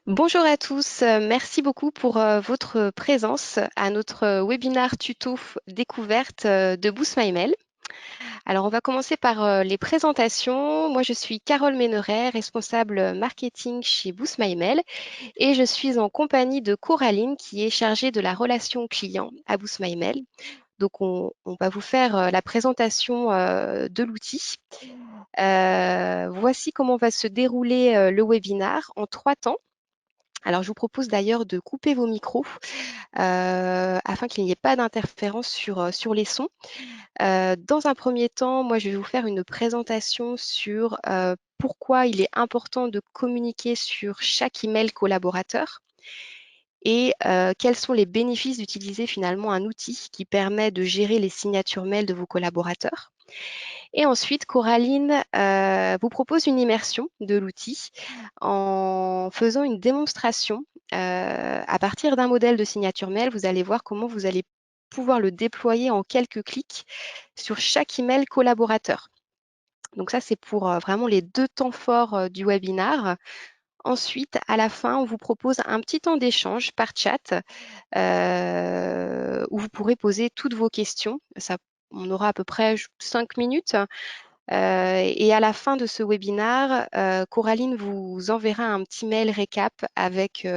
Bonjour à tous, merci beaucoup pour votre présence à notre webinaire tuto découverte de Boost My Mail. Alors, on va commencer par les présentations. Moi, je suis Carole Méneret, responsable marketing chez Boost My Mail et je suis en compagnie de Coraline qui est chargée de la relation client à Boost My Mail. Donc, on va vous faire la présentation de l'outil. Voici comment va se dérouler le webinaire en 3 temps. Alors, je vous propose d'ailleurs de couper vos micros afin qu'il n'y ait pas d'interférence sur les sons. Dans un premier temps, moi, je vais vous faire une présentation sur pourquoi il est important de communiquer sur chaque email collaborateur et quels sont les bénéfices d'utiliser finalement un outil qui permet de gérer les signatures mail de vos collaborateurs. Et ensuite, Coraline vous propose une immersion de l'outil en faisant une démonstration à partir d'un modèle de signature mail. Vous allez voir comment vous allez pouvoir le déployer en quelques clics sur chaque email collaborateur. Donc ça, c'est pour vraiment les 2 temps forts du webinaire. Ensuite, à la fin, on vous propose un petit temps d'échange par chat où vous pourrez poser toutes vos questions. Ça, on aura à peu près 5 minutes. Et à la fin de ce webinaire, Coraline vous enverra un petit mail récap avec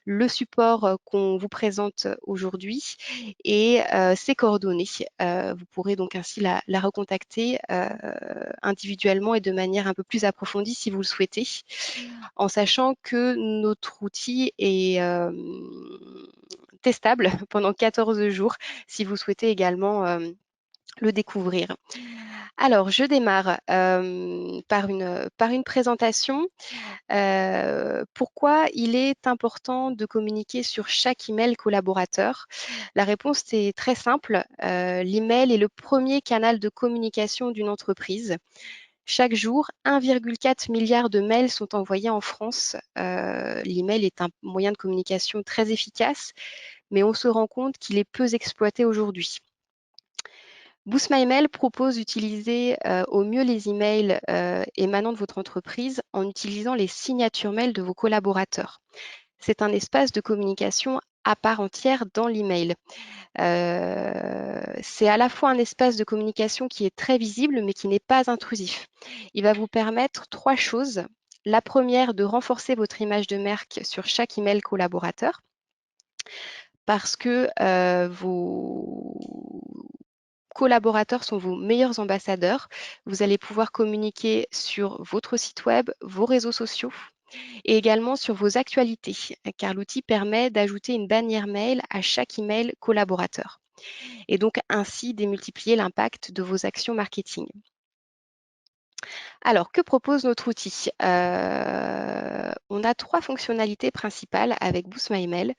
le support qu'on vous présente aujourd'hui et ses coordonnées. Vous pourrez donc ainsi la recontacter individuellement et de manière un peu plus approfondie si vous le souhaitez, en sachant que notre outil est testable pendant 14 jours si vous souhaitez également le découvrir. Alors, je démarre par une présentation. Pourquoi il est important de communiquer sur chaque email collaborateur? La réponse est très simple. L'email est le premier canal de communication d'une entreprise. Chaque jour, 1,4 milliard de mails sont envoyés en France. L'email est un moyen de communication très efficace, mais on se rend compte qu'il est peu exploité aujourd'hui. Boost My Mail propose d'utiliser au mieux les emails émanant de votre entreprise en utilisant les signatures mail de vos collaborateurs. C'est un espace de communication à part entière dans l'email. C'est à la fois un espace de communication qui est très visible mais qui n'est pas intrusif. Il va vous permettre 3 choses. La première, de renforcer votre image de marque sur chaque email collaborateur parce que vos collaborateurs sont vos meilleurs ambassadeurs. Vous allez pouvoir communiquer sur votre site web, vos réseaux sociaux et également sur vos actualités, car l'outil permet d'ajouter une bannière mail à chaque email collaborateur et donc ainsi démultiplier l'impact de vos actions marketing. Alors, que propose notre outil? On a 3 fonctionnalités principales avec Boost My Mail.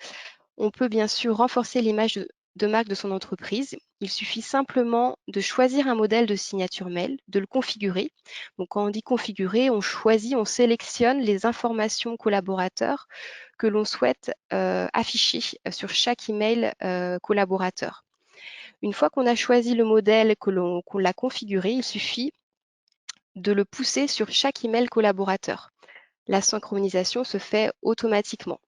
On peut bien sûr renforcer l'image de marque de son entreprise. Il suffit simplement de choisir un modèle de signature mail, de le configurer. Donc, quand on dit configurer, on choisit, on sélectionne les informations collaborateurs que l'on souhaite afficher sur chaque email collaborateur. Une fois qu'on a choisi le modèle, qu'on l'a configuré, il suffit de le pousser sur chaque email collaborateur. La synchronisation se fait automatiquement.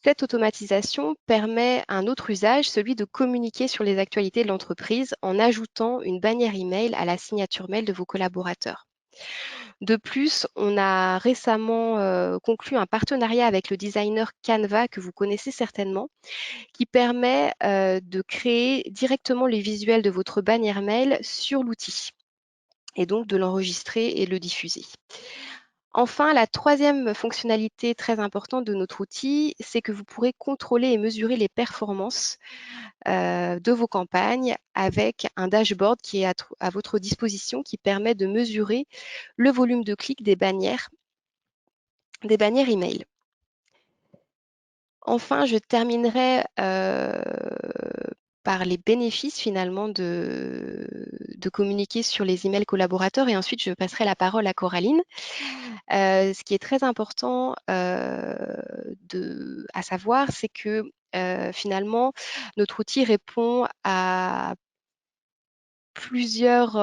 Cette automatisation permet un autre usage, celui de communiquer sur les actualités de l'entreprise en ajoutant une bannière email à la signature mail de vos collaborateurs. De plus, on a récemment conclu un partenariat avec le designer Canva que vous connaissez certainement, qui permet de créer directement les visuels de votre bannière mail sur l'outil et donc de l'enregistrer et le diffuser. Enfin, la troisième fonctionnalité très importante de notre outil, c'est que vous pourrez contrôler et mesurer les performances de vos campagnes avec un dashboard qui est à votre disposition qui permet de mesurer le volume de clics des bannières email. Enfin, je terminerai par les bénéfices finalement de communiquer sur les emails collaborateurs et ensuite je passerai la parole à Coraline. Ce qui est très important à savoir, c'est que finalement, notre outil répond à plusieurs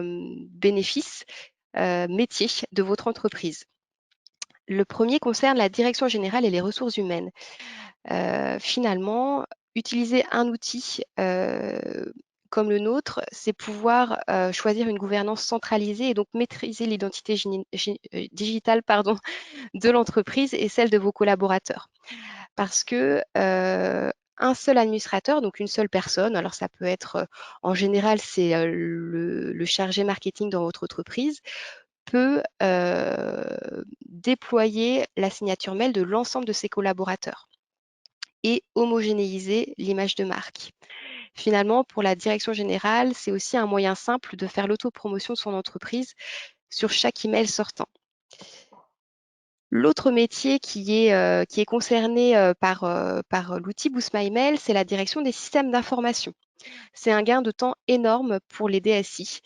bénéfices métiers de votre entreprise. Le premier concerne la direction générale et les ressources humaines. Finalement, utiliser un outil comme le nôtre, c'est pouvoir choisir une gouvernance centralisée et donc maîtriser l'identité digitale de l'entreprise et celle de vos collaborateurs. Parce que un seul administrateur, donc une seule personne, alors ça peut être, en général, c'est le chargé marketing dans votre entreprise, peut déployer la signature mail de l'ensemble de ses collaborateurs et homogénéiser l'image de marque. Finalement, pour la direction générale, c'est aussi un moyen simple de faire l'autopromotion de son entreprise sur chaque email sortant. L'autre métier qui est concerné par l'outil Boost My Mail, c'est la direction des systèmes d'information. C'est un gain de temps énorme pour les DSI,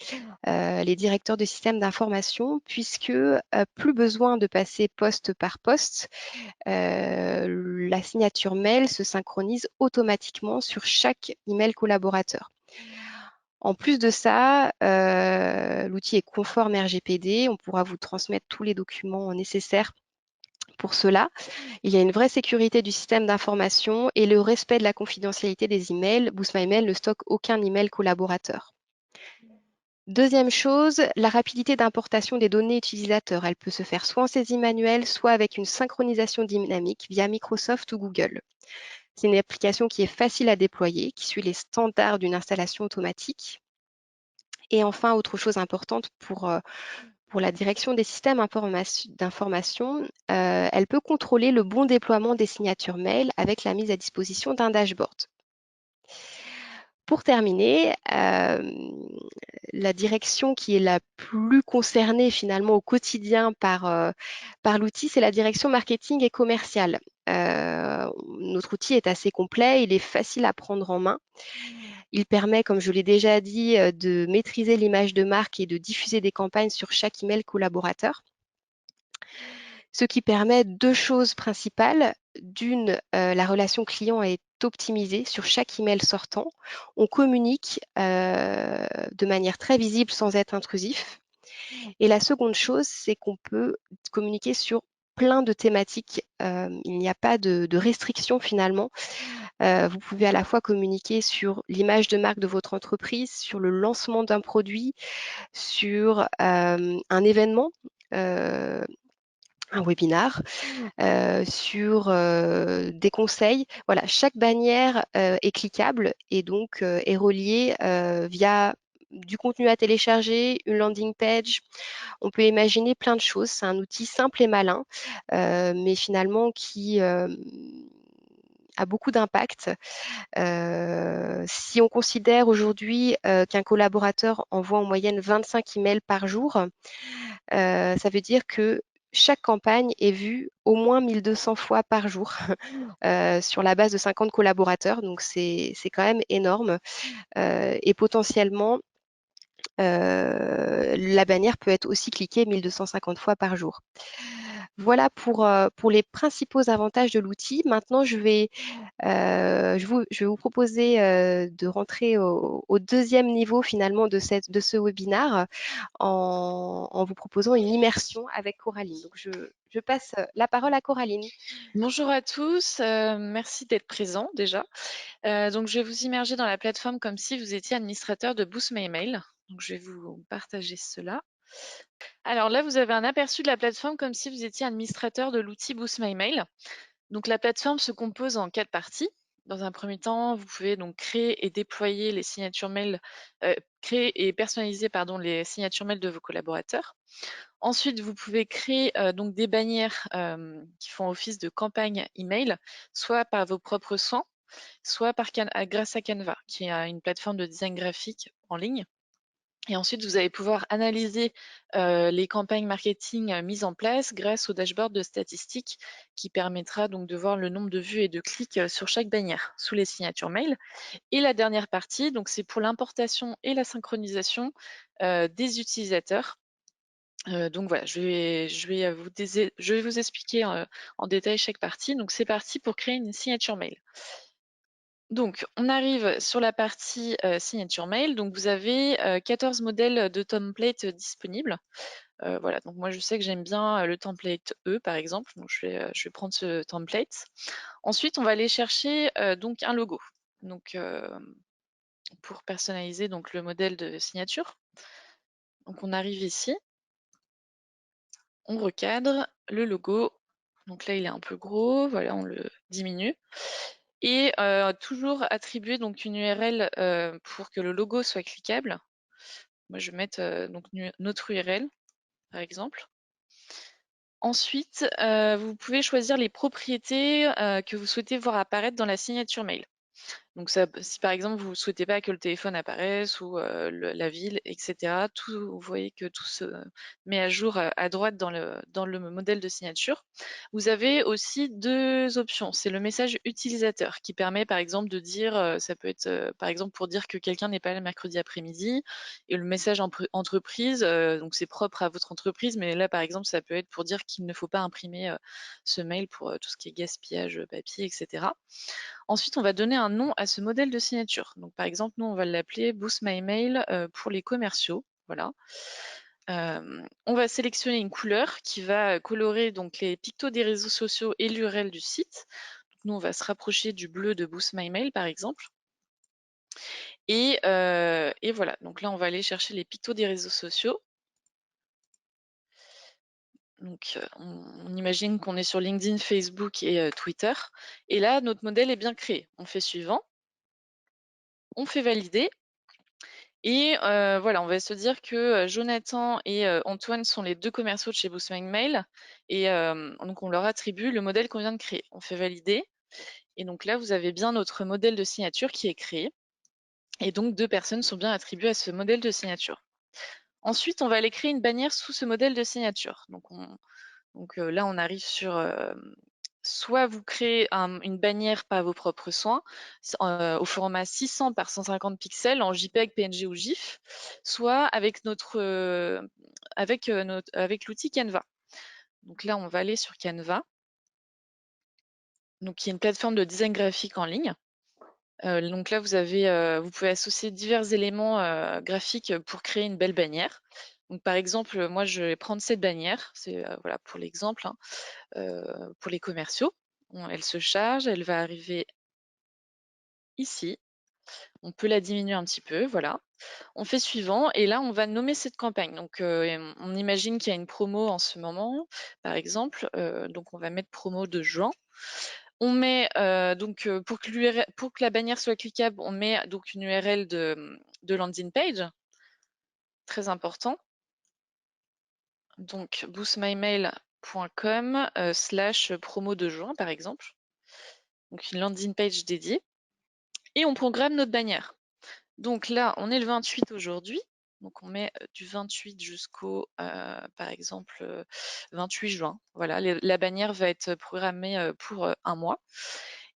les directeurs de systèmes d'information, puisque plus besoin de passer poste par poste. La signature mail se synchronise automatiquement sur chaque email collaborateur. En plus de ça, l'outil est conforme RGPD. On pourra vous transmettre tous les documents nécessaires pour cela. Il y a une vraie sécurité du système d'information et le respect de la confidentialité des emails. Boost My Mail ne stocke aucun email collaborateur. Deuxième chose, la rapidité d'importation des données utilisateurs. Elle peut se faire soit en saisie manuelle, soit avec une synchronisation dynamique via Microsoft ou Google. C'est une application qui est facile à déployer, qui suit les standards d'une installation automatique. Et enfin, autre chose importante pour la direction des systèmes d'information, elle peut contrôler le bon déploiement des signatures mail avec la mise à disposition d'un dashboard. Pour terminer, la direction qui est la plus concernée finalement au quotidien par l'outil, c'est la direction marketing et commerciale. Notre outil est assez complet, il est facile à prendre en main. Il permet, comme je l'ai déjà dit, de maîtriser l'image de marque et de diffuser des campagnes sur chaque email collaborateur. Ce qui permet deux choses principales. D'une, la relation client est optimisée sur chaque email sortant. On communique de manière très visible sans être intrusif. Et la seconde chose, c'est qu'on peut communiquer sur plein de thématiques. Il n'y a pas de restriction finalement. Vous pouvez à la fois communiquer sur l'image de marque de votre entreprise, sur le lancement d'un produit, sur un événement, un webinar, sur des conseils. Voilà, chaque bannière est cliquable et donc est reliée via du contenu à télécharger, une landing page. On peut imaginer plein de choses. C'est un outil simple et malin, mais finalement qui a beaucoup d'impact. Si on considère aujourd'hui qu'un collaborateur envoie en moyenne 25 emails par jour, ça veut dire que chaque campagne est vue au moins 1200 fois par jour sur la base de 50 collaborateurs. Donc, c'est quand même énorme. Et potentiellement, la bannière peut être aussi cliquée 1250 fois par jour. Voilà pour les principaux avantages de l'outil. Maintenant, je vais vous proposer de rentrer au deuxième niveau finalement de ce webinaire en vous proposant une immersion avec Coraline. Donc, je passe la parole à Coraline. Bonjour à tous, merci d'être présents déjà. Donc je vais vous immerger dans la plateforme comme si vous étiez administrateur de Boost My Mail. Donc je vais vous partager cela. Alors là, vous avez un aperçu de la plateforme comme si vous étiez administrateur de l'outil Boost My Mail. Donc la plateforme se compose en 4 parties. Dans un premier temps, vous pouvez donc créer et déployer les signatures mail, créer et personnaliser les signatures mail de vos collaborateurs. Ensuite, vous pouvez créer donc des bannières qui font office de campagne email, soit par vos propres soins, soit grâce à Canva, qui est une plateforme de design graphique en ligne. Et ensuite, vous allez pouvoir analyser les campagnes marketing mises en place grâce au dashboard de statistiques qui permettra donc de voir le nombre de vues et de clics sur chaque bannière sous les signatures mail. Et la dernière partie, donc c'est pour l'importation et la synchronisation des utilisateurs. Donc voilà, je vais vous expliquer en détail chaque partie. Donc c'est parti pour créer une signature mail. Donc on arrive sur la partie signature mail. Donc vous avez 14 modèles de templates disponibles. Voilà, donc moi je sais que j'aime bien le template E par exemple, donc je vais prendre ce template. Ensuite, on va aller chercher donc un logo. Donc pour personnaliser donc le modèle de signature. Donc on arrive ici, on recadre le logo. Donc là il est un peu gros, voilà, on le diminue. Et toujours attribuer donc une URL pour que le logo soit cliquable. Moi je vais mettre donc notre URL par exemple. Ensuite, vous pouvez choisir les propriétés que vous souhaitez voir apparaître dans la signature mail. Donc ça, si par exemple vous ne souhaitez pas que le téléphone apparaisse ou la ville, etc., vous voyez que tout se met à jour à droite dans le modèle de signature. Vous avez aussi deux options. C'est le message utilisateur qui permet par exemple de dire, ça peut être par exemple pour dire que quelqu'un n'est pas là mercredi après-midi, et le message entreprise, donc c'est propre à votre entreprise, mais là par exemple ça peut être pour dire qu'il ne faut pas imprimer ce mail pour tout ce qui est gaspillage papier, etc. Ensuite, on va donner un nom à ce modèle de signature. Donc, par exemple, nous, on va l'appeler Boost My Mail pour les commerciaux. Voilà. On va sélectionner une couleur qui va colorer donc les pictos des réseaux sociaux et l'URL du site. Donc, nous, on va se rapprocher du bleu de Boost My Mail, par exemple. Et voilà. Donc là, on va aller chercher les pictos des réseaux sociaux. Donc, on imagine qu'on est sur LinkedIn, Facebook et Twitter. Et là, notre modèle est bien créé. On fait suivant. On fait valider. Et voilà, on va se dire que Jonathan et Antoine sont les deux commerciaux de chez Boost My Mail. Et donc, on leur attribue le modèle qu'on vient de créer. On fait valider. Et donc là, vous avez bien notre modèle de signature qui est créé. Et donc, deux personnes sont bien attribuées à ce modèle de signature. Ensuite, on va aller créer une bannière sous ce modèle de signature. Donc là, on arrive sur soit vous créez une bannière par vos propres soins au format 600 par 150 pixels en JPEG, PNG ou GIF, soit avec avec l'outil Canva. Donc là, on va aller sur Canva, donc qui est une plateforme de design graphique en ligne. Donc là, vous pouvez associer divers éléments graphiques pour créer une belle bannière. Donc par exemple, moi je vais prendre cette bannière, c'est voilà pour l'exemple, hein, pour les commerciaux. Elle se charge, elle va arriver ici. On peut la diminuer un petit peu, voilà. On fait suivant et là on va nommer cette campagne. Donc on imagine qu'il y a une promo en ce moment, par exemple. Donc on va mettre promo de juin. On met donc pour que la bannière soit cliquable, on met donc une URL de landing page, très important. Donc boostmymail.com / promo de juin par exemple. Donc une landing page dédiée. Et on programme notre bannière. Donc là, on est le 28 aujourd'hui. Donc on met du 28 jusqu'au, par exemple, 28 juin. Voilà, la bannière va être programmée pour un mois.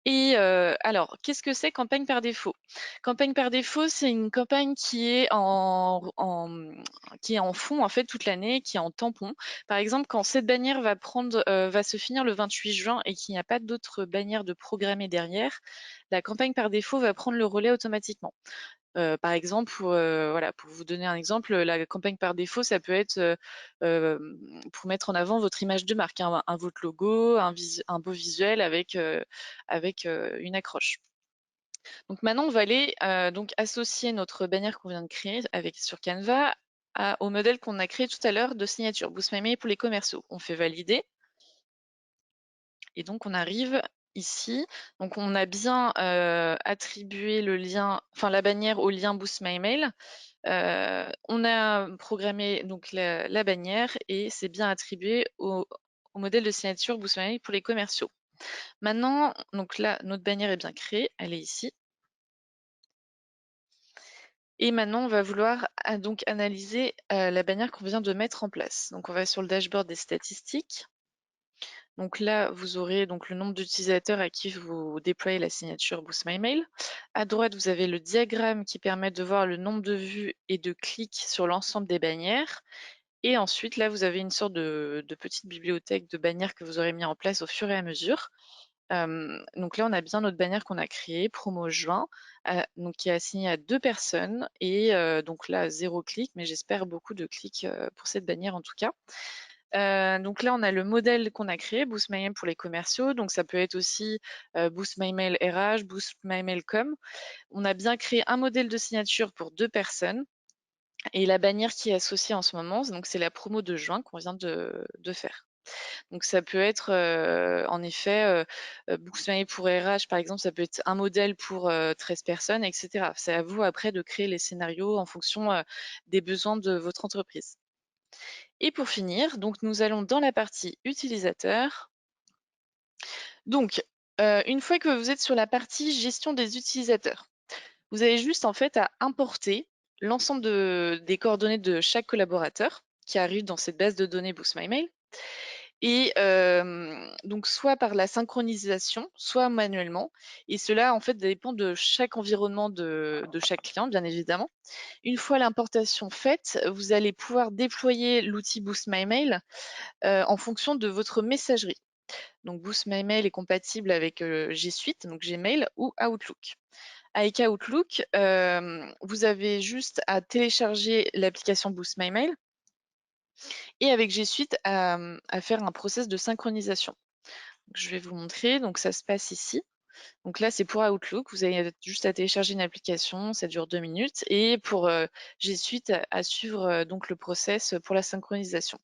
Et alors, qu'est-ce que c'est campagne par défaut? Campagne par défaut, c'est une campagne qui est en fond en fait toute l'année, qui est en tampon. Par exemple, quand cette bannière va se finir le 28 juin et qu'il n'y a pas d'autres bannières de programmer derrière, la campagne par défaut va prendre le relais automatiquement. Par exemple, voilà, pour vous donner un exemple, la campagne par défaut, ça peut être pour mettre en avant votre image de marque, hein, votre logo, un beau visuel avec une accroche. Donc maintenant, on va aller donc associer notre bannière qu'on vient de créer sur Canva au modèle qu'on a créé tout à l'heure de signature, Boost My Mail pour les commerciaux. On fait valider. Et donc, on arrive ici. Donc, on a bien attribué le lien, enfin la bannière au lien Boost My Mail. On a programmé donc la bannière et c'est bien attribué au modèle de signature Boost My Mail pour les commerciaux. Maintenant, donc là, notre bannière est bien créée, elle est ici. Et maintenant, on va vouloir donc analyser la bannière qu'on vient de mettre en place. Donc, on va sur le dashboard des statistiques. Donc là, vous aurez donc le nombre d'utilisateurs à qui vous déployez la signature Boost My Mail. À droite, vous avez le diagramme qui permet de voir le nombre de vues et de clics sur l'ensemble des bannières. Et ensuite, là, vous avez une sorte de petite bibliothèque de bannières que vous aurez mis en place au fur et à mesure. Donc là, on a bien notre bannière qu'on a créée, promo juin, donc qui est assignée à 2 personnes et donc là 0 clic, mais j'espère beaucoup de clics pour cette bannière en tout cas. Donc là, on a le modèle qu'on a créé, Boost My Mail pour les commerciaux. Donc ça peut être aussi Boost My Mail RH, Boost My Mail Com. On a bien créé un modèle de signature pour 2 personnes et la bannière qui est associée en ce moment, donc c'est la promo de juin qu'on vient de faire. Donc ça peut être en effet Boost My Mail pour RH par exemple, ça peut être un modèle pour 13 personnes, etc. C'est à vous après de créer les scénarios en fonction des besoins de votre entreprise. Et pour finir, donc nous allons dans la partie utilisateur. Donc, une fois que vous êtes sur la partie gestion des utilisateurs, vous avez juste en fait à importer l'ensemble des coordonnées de chaque collaborateur qui arrive dans cette base de données Boost My Mail. Et donc soit par la synchronisation, soit manuellement. Et cela en fait dépend de chaque environnement de chaque client, bien évidemment. Une fois l'importation faite, vous allez pouvoir déployer l'outil Boost My Mail en fonction de votre messagerie. Donc Boost My Mail est compatible avec G Suite, donc Gmail ou Outlook. Avec Outlook, vous avez juste à télécharger l'application Boost My Mail et avec G Suite à faire un process de synchronisation. Donc, je vais vous montrer, donc ça se passe ici. Donc là, c'est pour Outlook, vous avez juste à télécharger une application, ça dure 2 minutes, et pour G Suite à suivre donc le process pour la synchronisation.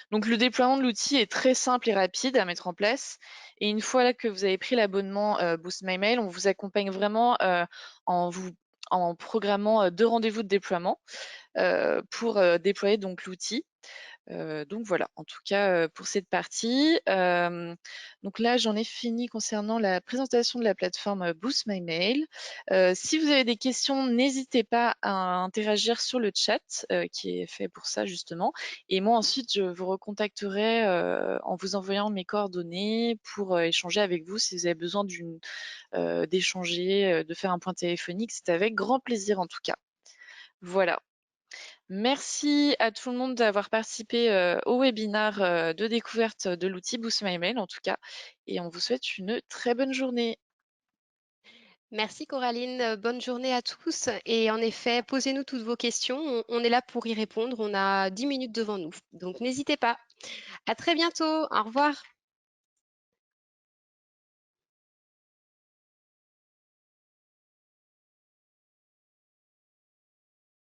Donc le déploiement de l'outil est très simple et rapide à mettre en place. Et une fois que vous avez pris l'abonnement Boost My Mail, on vous accompagne vraiment en programmant 2 rendez-vous de déploiement pour déployer donc l'outil. Donc voilà, en tout cas pour cette partie. Donc là, j'en ai fini concernant la présentation de la plateforme Boost My Mail. Si vous avez des questions, n'hésitez pas à interagir sur le chat qui est fait pour ça justement. Et moi ensuite, je vous recontacterai en vous envoyant mes coordonnées pour échanger avec vous si vous avez besoin d'échanger, de faire un point téléphonique. C'est avec grand plaisir en tout cas. Voilà. Merci à tout le monde d'avoir participé au webinaire de découverte de l'outil Boost My Mail en tout cas. Et on vous souhaite une très bonne journée. Merci Coraline, bonne journée à tous. Et en effet, posez-nous toutes vos questions. On est là pour y répondre. On a 10 minutes devant nous. Donc n'hésitez pas. À très bientôt. Au revoir.